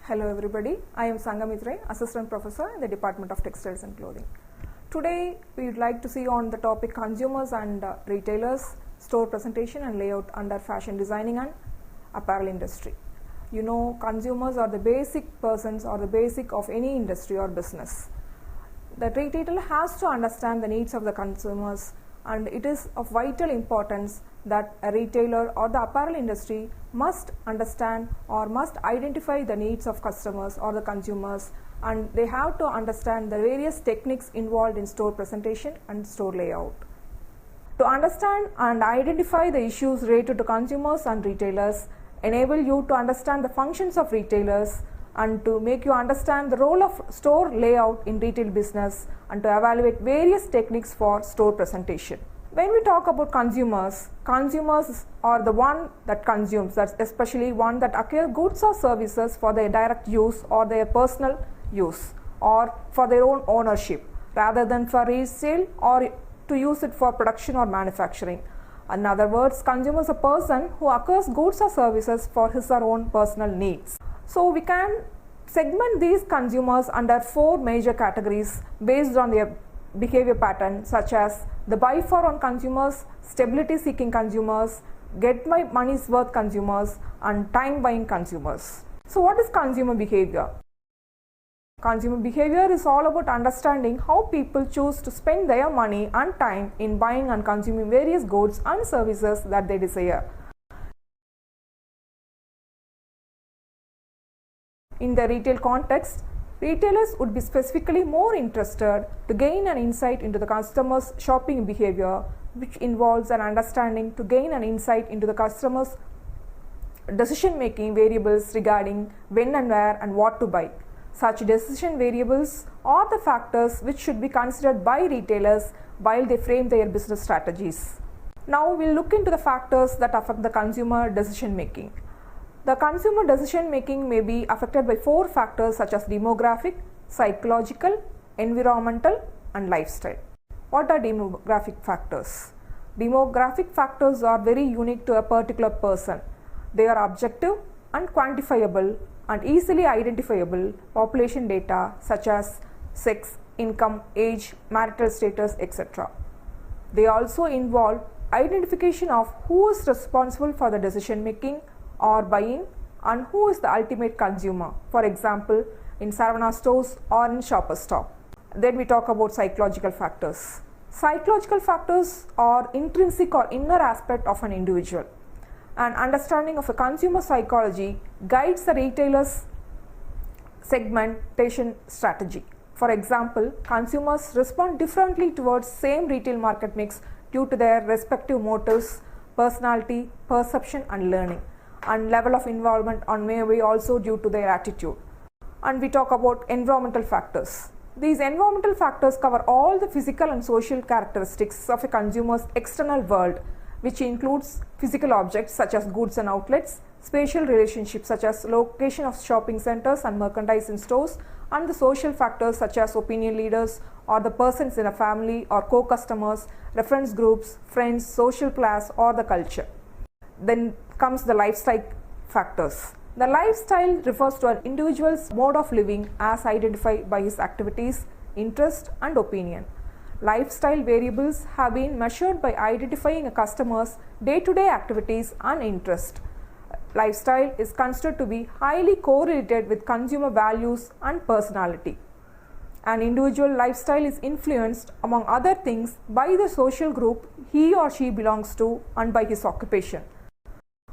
Hello everybody, I am Sangamitra, Assistant Professor in the Department of Textiles and Clothing. Today we would like to see on the topic consumers and retailers, store presentation and layout under fashion designing and apparel industry. You know, consumers are the basic persons or the basic of any industry or business. The retailer has to understand the needs of the consumers, and it is of vital importance that a retailer or the apparel industry must understand or must identify the needs of customers or the consumers, and they have to understand the various techniques involved in store presentation and store layout. To understand and identify the issues related to consumers and retailers enable you to understand the functions of retailers and to make you understand the role of store layout in retail business and to evaluate various techniques for store presentation. When we talk about consumers are the one that consumes, that's especially one that acquire goods or services for their direct use or their personal use or for their own ownership rather than for resale or to use it for production or manufacturing. In other words, consumer is a person who acquires goods or services for his or own personal needs. So we can segment these consumers under four major categories based on their behavior pattern, such as the buy for on consumers, stability seeking consumers, get my money's worth consumers, and time buying consumers. So what is consumer behavior? Consumer behavior is all about understanding how people choose to spend their money and time in buying and consuming various goods and services that they desire. In the retail context, retailers would be specifically more interested to gain an insight into the customer's shopping behavior, which involves an understanding to gain an insight into the customer's decision-making variables regarding when and where and what to buy. Such decision variables are the factors which should be considered by retailers while they frame their business strategies. Now we'll look into the factors that affect the consumer decision-making. The consumer decision making may be affected by four factors such as demographic, psychological, environmental, and lifestyle. What are demographic factors? Demographic factors are very unique to a particular person. They are objective and quantifiable and easily identifiable population data such as sex, income, age, marital status, etc. They also involve identification of who is responsible for the decision making or buying and who is the ultimate consumer, for example in Saravana stores or in Shoppers Stop. Then we talk about psychological factors. Psychological factors are intrinsic or inner aspect of an individual. An understanding of a consumer psychology guides the retailer's segmentation strategy. For example, consumers respond differently towards same retail market mix due to their respective motives, personality, perception and learning, and level of involvement, and maybe also due to their attitude. And we talk about environmental factors. These environmental factors cover all the physical and social characteristics of a consumer's external world, which includes physical objects such as goods and outlets, spatial relationships such as location of shopping centers and merchandise in stores, and the social factors such as opinion leaders or the persons in a family or co-customers, reference groups, friends, social class or the culture. Then comes the lifestyle factors. The lifestyle refers to an individual's mode of living as identified by his activities, interest and opinion. Lifestyle variables have been measured by identifying a customer's day-to-day activities and interest. Lifestyle is considered to be highly correlated with consumer values and personality. An individual lifestyle is influenced, among other things, by the social group he or she belongs to and by his occupation.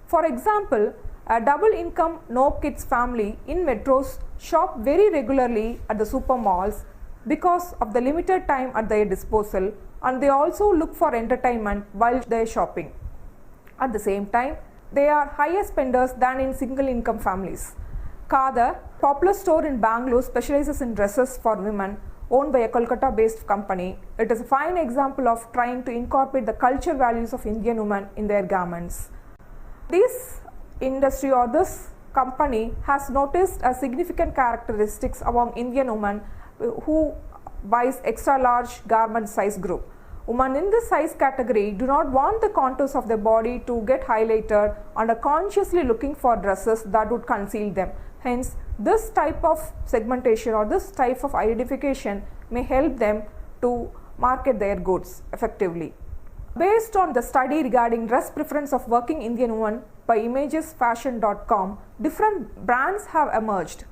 For example, a double income no kids family in metros shop very regularly at the super malls because of the limited time at their disposal, and they also look for entertainment while they are shopping. At the same time, they are higher spenders than in single income families. Khadar, popular store in Bangalore, specializes in dresses for women owned by a Kolkata based company. It is a fine example of trying to incorporate the cultural values of Indian women in their garments. This industry or this company has noticed a significant characteristics among Indian women who buys extra large garment size group. Women in this size category do not want the contours of their body to get highlighted and are consciously looking for dresses that would conceal them. Hence, This type of segmentation or this type of identification may help them to market their goods effectively. Based on the study regarding dress preference of working Indian women by imagesfashion.com, different brands have emerged.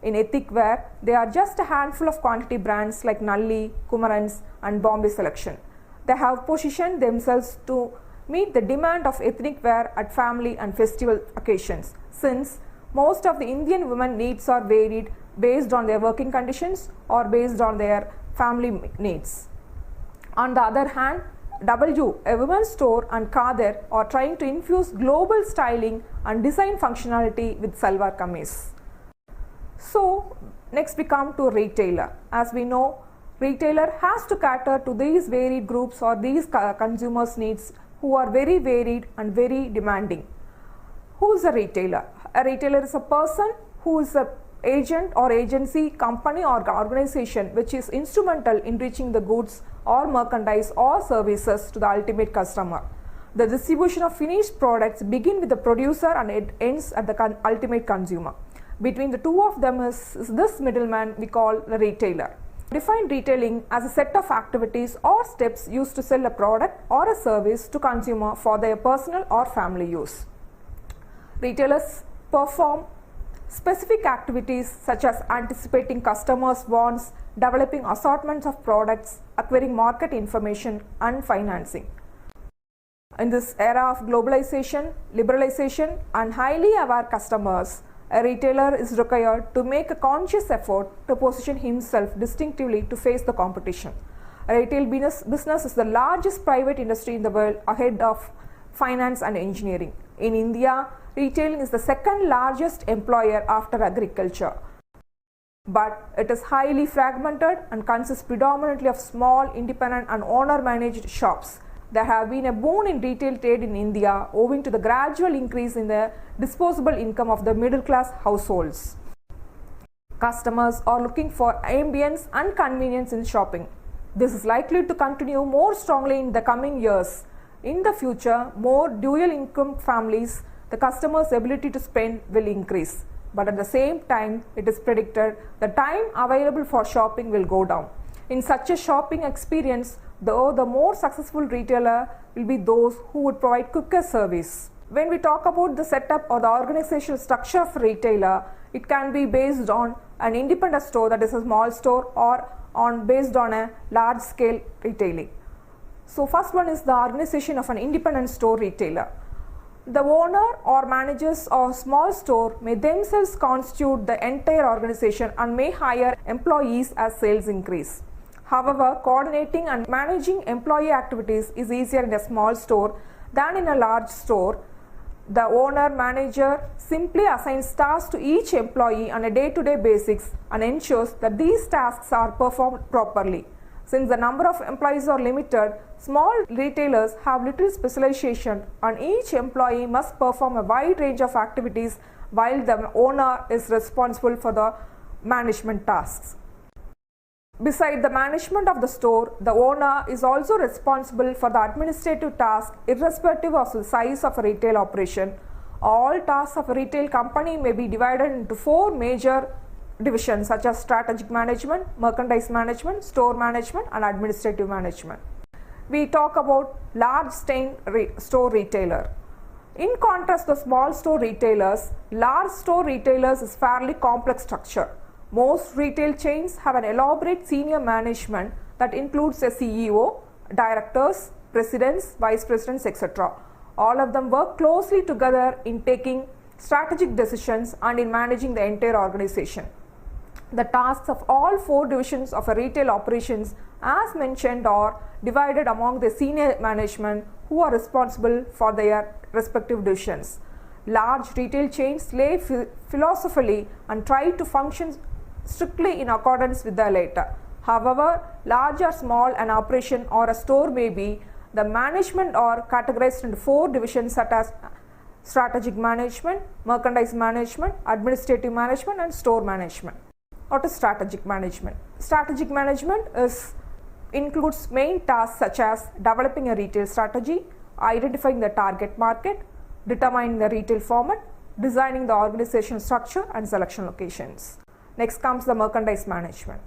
In ethnic wear, there are just a handful of quantity brands like Nalli, Kumarans and Bombay Selection. They have positioned themselves to meet the demand of ethnic wear at family and festival occasions, since most of the Indian women needs are varied based on their working conditions or based on their family needs. On the other hand, W, a women's store, and Kader are trying to infuse global styling and design functionality with salwar kameez. So next we come to retailer. As we know, retailer has to cater to these varied groups or these consumers' needs who are very varied and very demanding. Who is a retailer? A retailer is a person who is an agent or agency, company or organization which is instrumental in reaching the goods or merchandise or services to the ultimate customer. The distribution of finished products begin with the producer and it ends at the ultimate consumer. Between the two of them is this middleman we call the retailer. Define retailing as a set of activities or steps used to sell a product or a service to consumer for their personal or family use. Retailers perform specific activities such as anticipating customers' wants, developing assortments of products, acquiring market information and financing. In this era of globalization, liberalization and highly aware customers, a retailer is required to make a conscious effort to position himself distinctively to face the competition. A retail business is the largest private industry in the world, ahead of finance and engineering. In India, retailing is the second largest employer after agriculture. But it is highly fragmented and consists predominantly of small, independent and owner-managed shops. There have been a boom in retail trade in India owing to the gradual increase in the disposable income of the middle-class households. Customers are looking for ambience and convenience in shopping. This is likely to continue more strongly in the coming years. In the future, more dual-income families, the customer's ability to spend will increase. But at the same time, it is predicted the time available for shopping will go down. In such a shopping experience, the more successful retailer will be those who would provide quicker service. When we talk about the setup or the organizational structure of a retailer, it can be based on an independent store, that is a small store, or based on a large scale retailing. So first one is the organization of an independent store retailer. The owner or managers of a small store may themselves constitute the entire organization and may hire employees as sales increase. However, coordinating and managing employee activities is easier in a small store than in a large store. The owner manager simply assigns tasks to each employee on a day-to-day basis and ensures that these tasks are performed properly. Since the number of employees are limited, small retailers have little specialization and each employee must perform a wide range of activities while the owner is responsible for the management tasks. Besides the management of the store, the owner is also responsible for the administrative tasks irrespective of the size of a retail operation. All tasks of a retail company may be divided into 4 major divisions such as strategic management, merchandise management, store management and administrative management. We talk about large store retailer. In contrast to small store retailers, large store retailers is fairly complex structure. Most retail chains have an elaborate senior management that includes a CEO, directors, presidents, vice presidents, etc. All of them work closely together in taking strategic decisions and in managing the entire organization. The tasks of all 4 divisions of a retail operations, as mentioned, are divided among the senior management who are responsible for their respective divisions. Large retail chains lay philosophically and try to function strictly in accordance with the latter. However, large or small an operation or a store may be, the management are categorized into 4 divisions such as strategic management, merchandise management, administrative management and store management. What is strategic management? Strategic management includes main tasks such as developing a retail strategy, identifying the target market, determining the retail format, designing the organizational structure and selection locations. Next comes the merchandise management.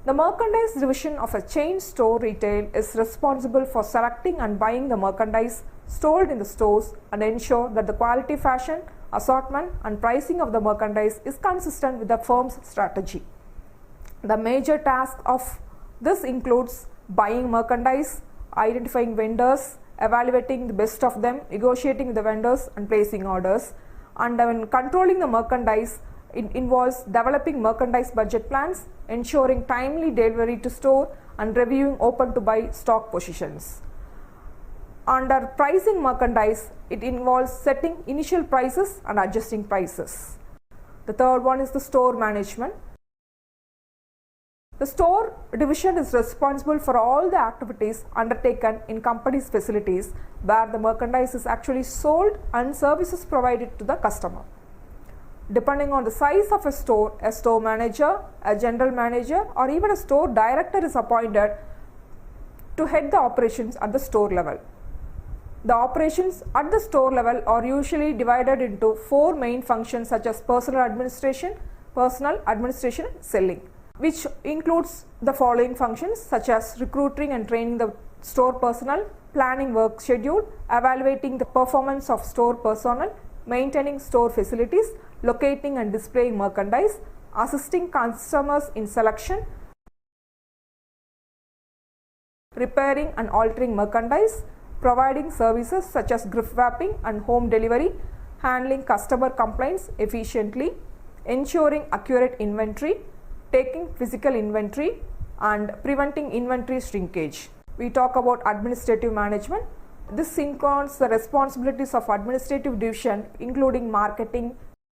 The merchandise division of a chain store retail is responsible for selecting and buying the merchandise sold in the stores and ensure that the quality, fashion, assortment and pricing of the merchandise is consistent with the firm's strategy. The major task of this includes buying merchandise, identifying vendors, evaluating the best of them, negotiating with the vendors and placing orders. And when controlling the merchandise, it involves developing merchandise budget plans, ensuring timely delivery to store and reviewing open to buy stock positions. Under pricing merchandise, it involves setting initial prices and adjusting prices. The third one is the store management. The store division is responsible for all the activities undertaken in company's facilities where the merchandise is actually sold and services provided to the customer. Depending on the size of a store manager, a general manager or even a store director is appointed to head the operations at the store level. The operations at the store level are usually divided into 4 main functions such as personnel administration, selling, which includes the following functions such as recruiting and training the store personnel, planning work schedule, evaluating the performance of store personnel, maintaining store facilities, locating and displaying merchandise, assisting customers in selection, repairing and altering merchandise, providing services such as gift wrapping and home delivery, handling customer complaints efficiently, ensuring accurate inventory, taking physical inventory and preventing inventory shrinkage. We talk about administrative management. This includes the responsibilities of administrative division including marketing,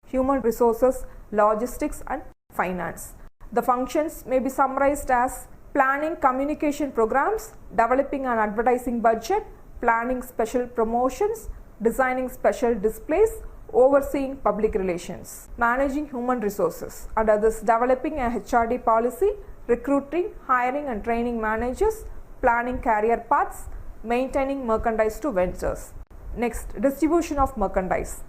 human resources, logistics and finance. The functions may be summarized as planning communication programs, developing an advertising budget, planning special promotions, designing special displays, overseeing public relations, managing human resources. Under this, developing a HRD policy, recruiting, hiring and training managers, planning career paths, maintaining merchandise to vendors. Next, distribution of merchandise.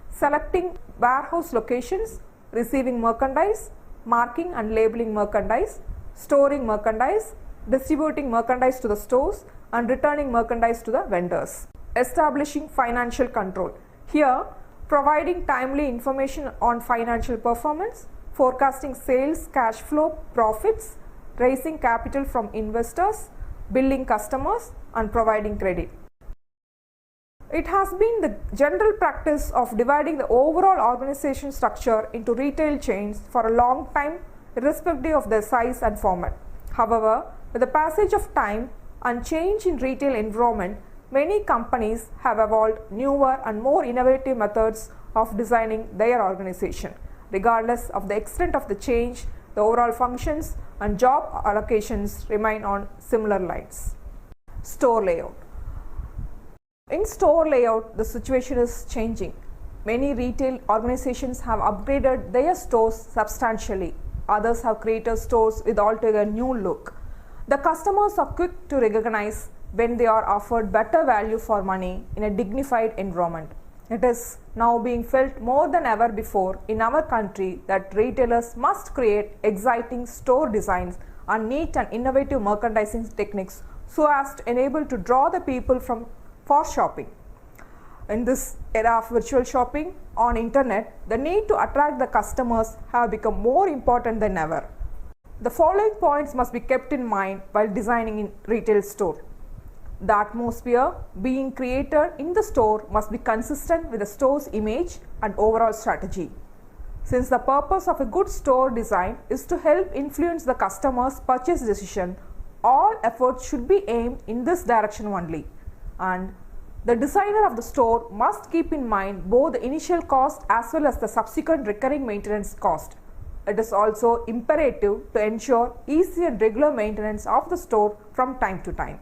Selecting warehouse locations, receiving merchandise, marking and labeling merchandise, storing merchandise, distributing merchandise to the stores and returning merchandise to the vendors. Establishing financial control. Here, providing timely information on financial performance, forecasting sales, cash flow, profits, raising capital from investors, billing customers and providing credit. It has been the general practice of dividing the overall organization structure into retail chains for a long time, irrespective of their size and format. However, with the passage of time and change in retail environment, many companies have evolved newer and more innovative methods of designing their organization. Regardless of the extent of the change, the overall functions and job allocations remain on similar lines. Store layout. In store layout, the situation is changing. Many retail organizations have upgraded their stores substantially. Others have created stores with altogether new look. The customers are quick to recognize when they are offered better value for money in a dignified environment. It is now being felt more than ever before in our country that retailers must create exciting store designs and neat and innovative merchandising techniques so as to enable to draw the people for shopping. In this era of virtual shopping on internet, the need to attract the customers have become more important than ever. The following points must be kept in mind while designing in retail store. The atmosphere being created in the store must be consistent with the store's image and overall strategy. Since the purpose of a good store design is to help influence the customer's purchase decision, all efforts should be aimed in this direction only. And the designer of the store must keep in mind both the initial cost as well as the subsequent recurring maintenance cost. It is also imperative to ensure easy and regular maintenance of the store from time to time.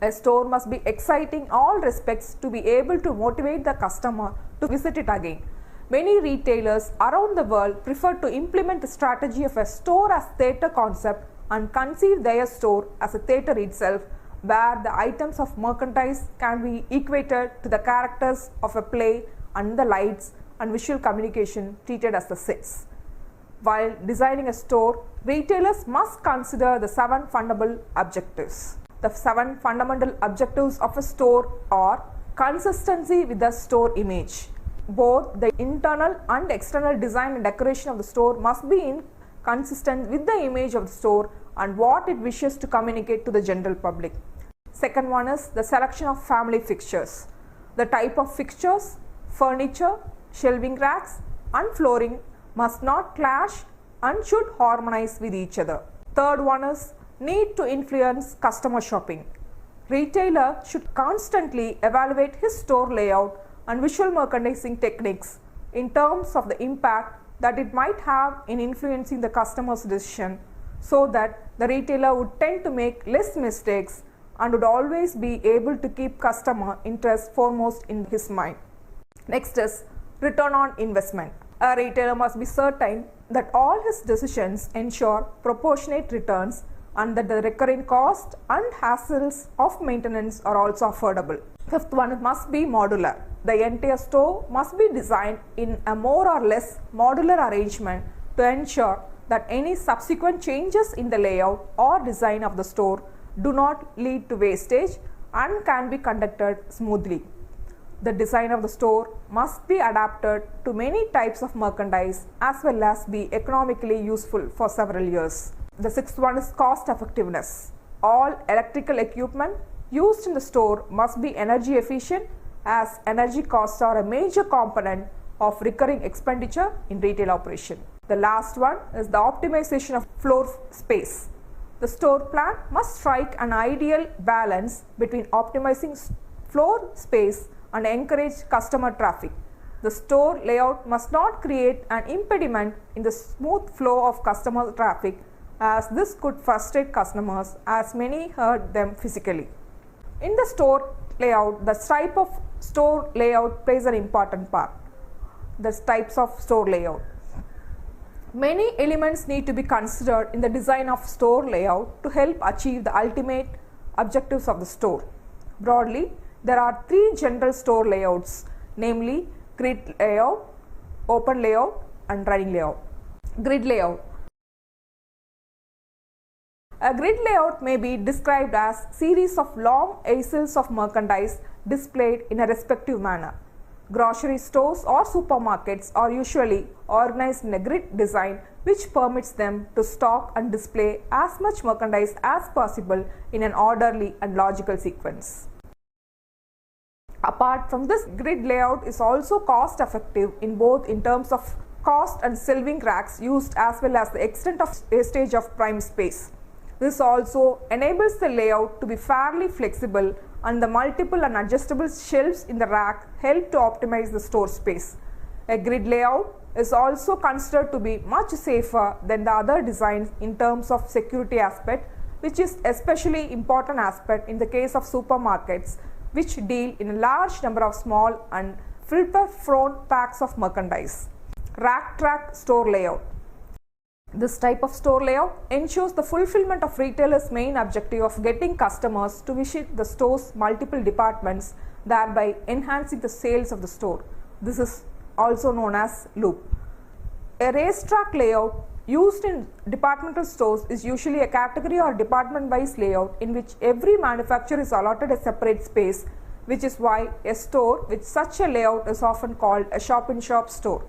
A store must be exciting in all respects to be able to motivate the customer to visit it again. Many retailers around the world prefer to implement the strategy of a store as theatre concept and conceive their store as a theatre itself, where the items of merchandise can be equated to the characters of a play and the lights and visual communication treated as the sets. While designing a store, retailers must consider the 7 fundamental objectives. The 7 fundamental objectives of a store are consistency with the store image. Both the internal and external design and decoration of the store must be consistent with the image of the store and what it wishes to communicate to the general public. Second one is the selection of family fixtures. The type of fixtures, furniture, shelving racks and flooring must not clash and should harmonize with each other. Third one is need to influence customer shopping. Retailer should constantly evaluate his store layout and visual merchandising techniques in terms of the impact that it might have in influencing the customer's decision, so that the retailer would tend to make less mistakes and would always be able to keep customer interest foremost in his mind. Next is return on investment. A retailer must be certain that all his decisions ensure proportionate returns and that the recurring cost and hassles of maintenance are also affordable. Fifth one must be modular. The entire store must be designed in a more or less modular arrangement to ensure that any subsequent changes in the layout or design of the store do not lead to wastage and can be conducted smoothly. The design of the store must be adapted to many types of merchandise as well as be economically useful for several years. The sixth one is cost effectiveness. All electrical equipment used in the store must be energy efficient, as energy costs are a major component of recurring expenditure in retail operation. The last one is the optimization of floor space. The store plan must strike an ideal balance between optimizing floor space and encourage customer traffic. The store layout must not create an impediment in the smooth flow of customer traffic, as this could frustrate customers as many hurt them physically. In the store layout, the type of store layout plays an important part. The types of store layout. Many elements need to be considered in the design of store layout to help achieve the ultimate objectives of the store. Broadly, there are 3 general store layouts, namely grid layout, open layout and running layout. Grid layout. A grid layout may be described as series of long aisles of merchandise displayed in a respective manner. Grocery stores or supermarkets are usually organized in a grid design which permits them to stock and display as much merchandise as possible in an orderly and logical sequence. Apart from this, grid layout is also cost effective in both in terms of cost and shelving racks used as well as the extent of wastage of prime space. This also enables the layout to be fairly flexible, and the multiple and adjustable shelves in the rack help to optimize the store space. A grid layout is also considered to be much safer than the other designs in terms of security aspect, which is especially important aspect in the case of supermarkets, which deal in a large number of small and flipper-prone packs of merchandise. Racetrack store layout. This type of store layout ensures the fulfillment of retailers' main objective of getting customers to visit the store's multiple departments, thereby enhancing the sales of the store. This is also known as loop. A racetrack layout used in departmental stores is usually a category or department-wise layout in which every manufacturer is allotted a separate space, which is why a store with such a layout is often called a shop-in-shop store.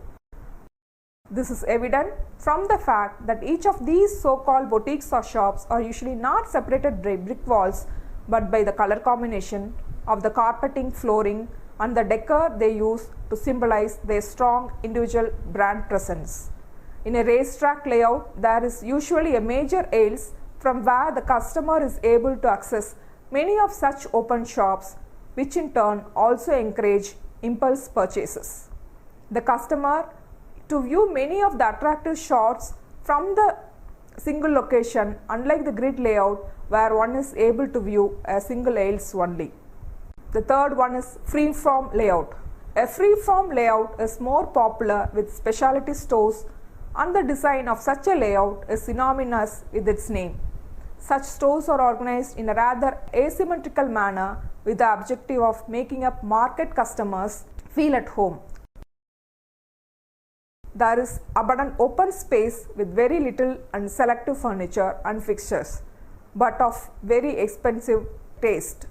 This is evident from the fact that each of these so-called boutiques or shops are usually not separated by brick walls but by the color combination of the carpeting, flooring and the decor they use to symbolize their strong individual brand presence. In a racetrack layout, there is usually a major aisle from where the customer is able to access many of such open shops, which in turn also encourage impulse purchases. The customer to view many of the attractive shots from the single location, unlike the grid layout where one is able to view a single aisles only. The third one is free-form layout. A free-form layout is more popular with specialty stores, and the design of such a layout is synonymous with its name. Such stores are organized in a rather asymmetrical manner with the objective of making up market customers feel at home. There is abundant open space with very little and selective furniture and fixtures, but of very expensive taste.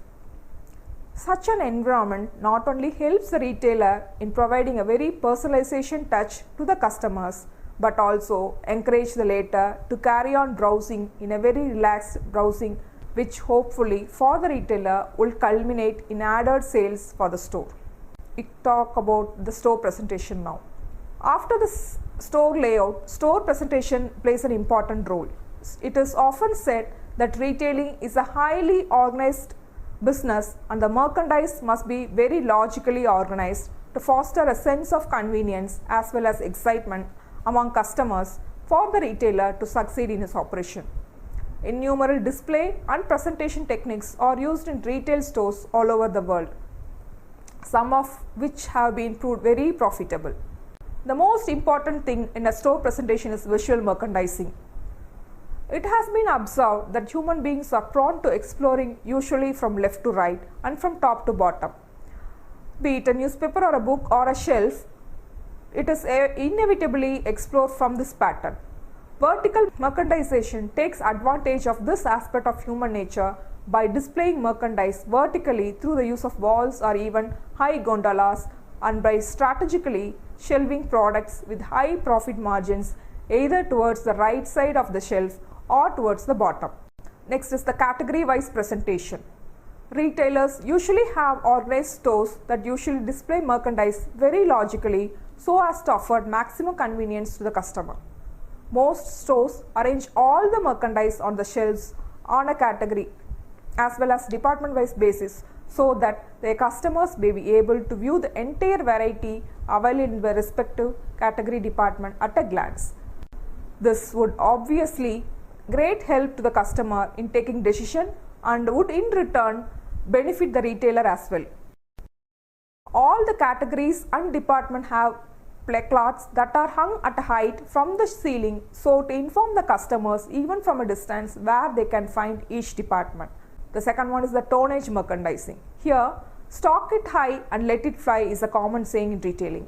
Such an environment not only helps the retailer in providing a very personalization touch to the customers, but also encourage the latter to carry on browsing in a very relaxed browsing, which hopefully for the retailer will culminate in added sales for the store. We talk about the store presentation now. After the store layout, store presentation plays an important role. It is often said that retailing is a highly organized business and the merchandise must be very logically organized to foster a sense of convenience as well as excitement among customers for the retailer to succeed in his operation. Innumerable display and presentation techniques are used in retail stores all over the world, some of which have been proved very profitable. The most important thing in a store presentation is visual merchandising. It has been observed that human beings are prone to exploring usually from left to right and from top to bottom. Be it a newspaper or a book or a shelf, it is inevitably explored from this pattern. Vertical merchandisation takes advantage of this aspect of human nature by displaying merchandise vertically through the use of walls or even high gondolas, and by strategically shelving products with high profit margins either towards the right side of the shelf or towards the bottom. Next is the category-wise presentation. Retailers usually have organized stores that usually display merchandise very logically so as to offer maximum convenience to the customer. Most stores arrange all the merchandise on the shelves on a category as well as department-wise basis so that their customers may be able to view the entire variety available in the respective category department at a glance. This would obviously great help to the customer in taking decision and would in return benefit the retailer as well. All the categories and department have placards that are hung at a height from the ceiling so to inform the customers even from a distance where they can find each department. The second one is the tonnage merchandising. Here, stock it high and let it fly is a common saying in retailing.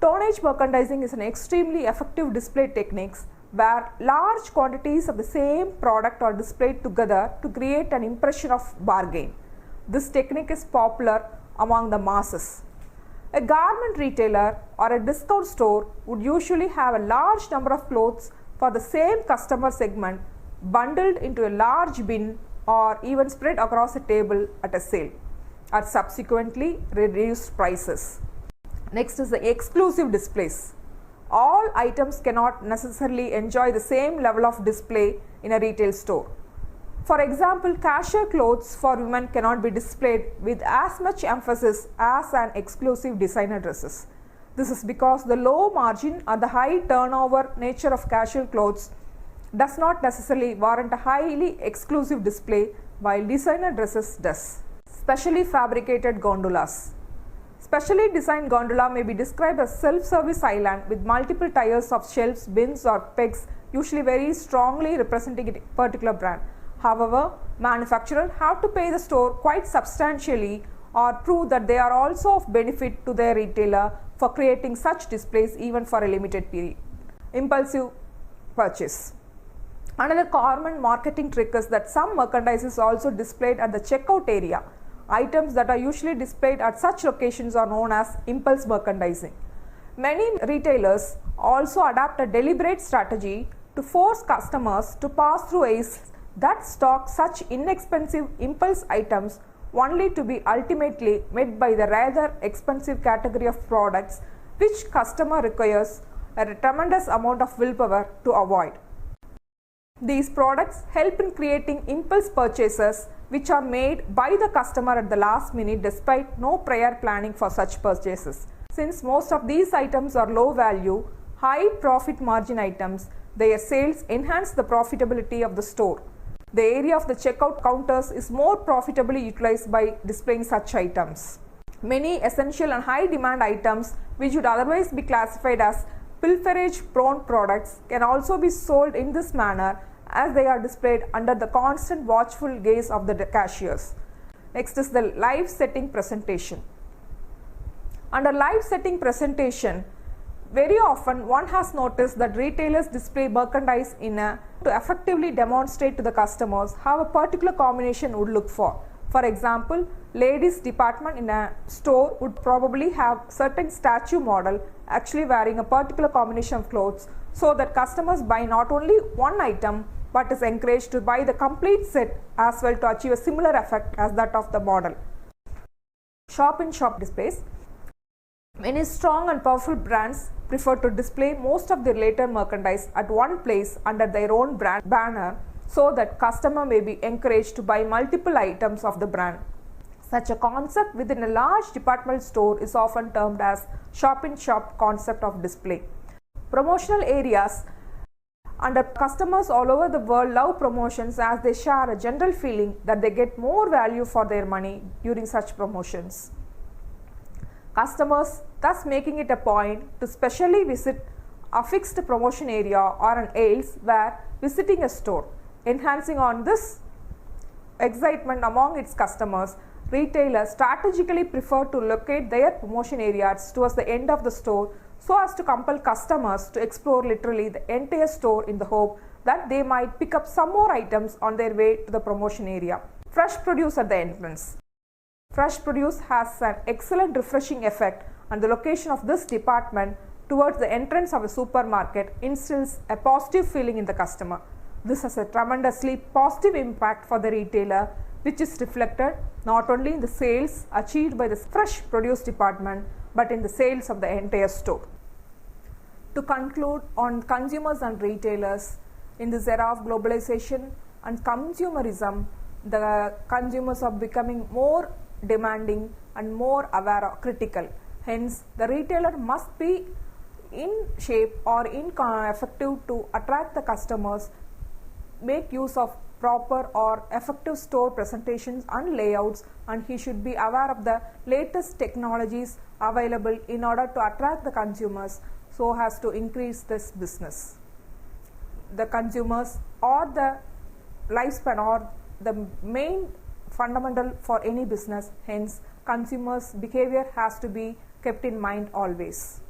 Tonnage merchandising is an extremely effective display technique where large quantities of the same product are displayed together to create an impression of bargain. This technique is popular among the masses. A garment retailer or a discount store would usually have a large number of clothes for the same customer segment bundled into a large bin or even spread across a table at a sale at subsequently reduced prices. Next is the exclusive displays. All items cannot necessarily enjoy the same level of display in a retail store. For example, casual clothes for women cannot be displayed with as much emphasis as an exclusive designer dresses. This is because the low margin or the high turnover nature of casual clothes does not necessarily warrant a highly exclusive display while designer dresses does. Specially fabricated gondolas. Specially designed gondola may be described as self-service island with multiple tiers of shelves, bins or pegs, usually very strongly representing a particular brand. However, manufacturers have to pay the store quite substantially or prove that they are also of benefit to their retailer for creating such displays even for a limited period. Impulsive purchase. Another common marketing trick is that some merchandise is also displayed at the checkout area. Items that are usually displayed at such locations are known as impulse merchandising. Many retailers also adopt a deliberate strategy to force customers to pass through aisles that stock such inexpensive impulse items only to be ultimately met by the rather expensive category of products which customer requires a tremendous amount of willpower to avoid. These products help in creating impulse purchases which are made by the customer at the last minute despite no prior planning for such purchases. Since most of these items are low value, high profit margin items, their sales enhance the profitability of the store. The area of the checkout counters is more profitably utilized by displaying such items. Many essential and high demand items which would otherwise be classified as pilferage prone products can also be sold in this manner as they are displayed under the constant watchful gaze of the cashiers. Next is the live setting presentation. Under live setting presentation, very often one has noticed that retailers display merchandise to effectively demonstrate to the customers how a particular combination would look for. For example, ladies department in a store would probably have certain statue model actually wearing a particular combination of clothes, so that customers buy not only one item but is encouraged to buy the complete set as well to achieve a similar effect as that of the model. Shop-in-shop displays. Many strong and powerful brands prefer to display most of their later merchandise at one place under their own brand banner, so that customer may be encouraged to buy multiple items of the brand. Such a concept within a large departmental store is often termed as shop-in-shop concept of display. Promotional areas. Under customers all over the world love promotions, as they share a general feeling that they get more value for their money during such promotions. Customers thus making it a point to specially visit a fixed promotion area or an aisles where visiting a store. Enhancing on this excitement among its customers, retailers strategically prefer to locate their promotion areas towards the end of the store, so as to compel customers to explore literally the entire store in the hope that they might pick up some more items on their way to the promotion area. Fresh produce at the entrance. Fresh produce has an excellent refreshing effect, and the location of this department towards the entrance of a supermarket instills a positive feeling in the customer. This has a tremendously positive impact for the retailer, which is reflected not only in the sales achieved by the fresh produce department but in the sales of the entire store. To conclude on consumers and retailers, in this era of globalization and consumerism, the consumers are becoming more demanding and more aware or critical. Hence, the retailer must be in shape or effective to attract the customers, make use of proper or effective store presentations and layouts, and he should be aware of the latest technologies available in order to attract the consumers so as to increase this business. The consumers or the lifespan or the main fundamental for any business, hence consumers' behavior has to be kept in mind always.